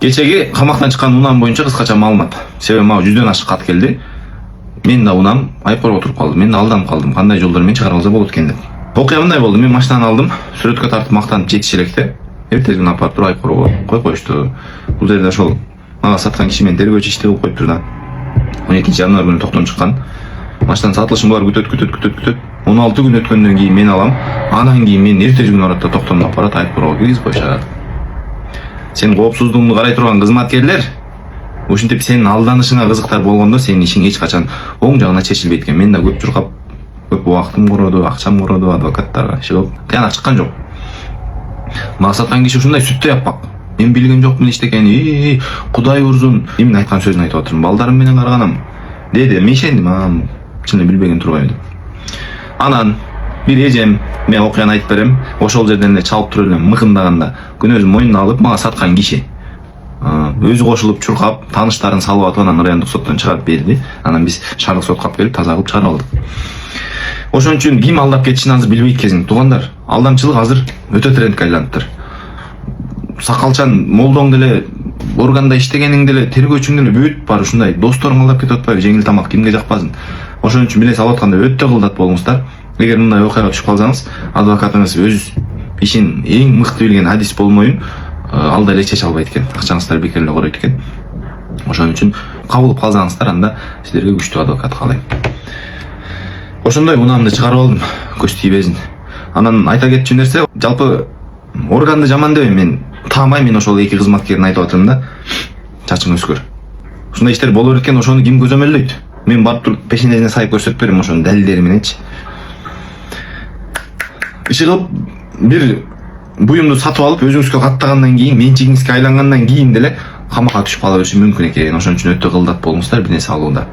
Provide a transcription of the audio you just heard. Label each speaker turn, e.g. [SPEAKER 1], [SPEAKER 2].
[SPEAKER 1] Кечеги камактан чыккан унам боюнча кыскача маалымат. Себеби мага 100дөн ашык кат келди. Мен да унам айыпкорго туруп калдым. Мен да алданып калдым. Кандай жолдор менен чыгарып алса болот экен деп. Окуя мындай болду. Мен машинаны алдым, сүрөткө тартып мактанып жетиш электе. Эртеси күнү апарып туруп айыпкорго коюп коюшту. Бул жерде ошол мага саткан киши менен тергөөчү ишти кылып коюптур да. 12-январь күнү токтон чыккан. Машинанын сатылышын булар күтөт. 16 күн өткөндөн кийин мен алам. Анан кийин мен эртеси күнү барат да токтомдон апарат айыпкорго киргизип коюшат. Сен коопсуздугуңду карай турган кызматкерлер ушинтип сенин алданышыңа кызыктар болгондо сенин ишиң эч качан оң жагына чечилбейт экен. Мен да көп чуркап, көп убактым короду, акчам короду, адвокаттарга иши кылып, тыянак чыккан жок. Мага саткан киши ушундай сүттөй аппак. Мен билген жокмун эчтекени. Кудай урзун. Эмне айткан сөзүн айтып атырмын. Балдарым менен карганам. Деди, мен ишендим, чын билбеген турбайм деп. Анан бир эжем, мен окуяны айтып берем. Ошол жерден эле чалып туруп эле мыкындаганда күнөөзүн мойнуна алып мага саткан киши. Өзү кошулуп чуркап, тааныштарын салып атып анан райондук соттон чыгарып берди. Анан биз шаардык сотко алып келип таза кылып чыгарып алдык. Ошон үчүн ким алдап кетишин азыр билбейт экенсиң, туугандар. Алдамчылык азыр өтө трендке айланыптыр. Сакалчан молдоң деле, органда иштегениң деле, тергөөчүң деле бүт бар ушундай досторуң алдап кетип атпайбы, жеңил тамак кимге жакпасын. Ошон үчүн биле салып атканда өтө кылдат болуңуздар. Эгер мындай окуяга түшүп калсаңыз, адвокатыңыз өз ишин эң мыкты билген адис болмоюн алда эле чече албайт экен. Акчаңыздар бекер эле коройт экен. Ошон үчүн кабыл калсаңыздар, анда силерге күчтүү адвокат каалайм. Ошондой унамды чыгарып алдым, көз тийбесин. Анан айта кетчү нерсе, жалпы органды жаман дебейм, мен таамайм, мен ошол эки кызматкерин айтып атырмын да. Чачың өскөр. Ушундай иштер боло берет экен, ошону ким көзөмөлдөйт? Мен барып туруп пешенесине сайып көрсөтүп берем ошонун далилдери мененчи. Иши кылып бир буюмду сатып алып өзүңүзгө каттагандан кийин, менчигиңизге айлангандан кийин деле камакка түшүп кала бериши мүмкүн экен. Ошон үчүн өтө кылдат болуңуздар бир нерсе алууда.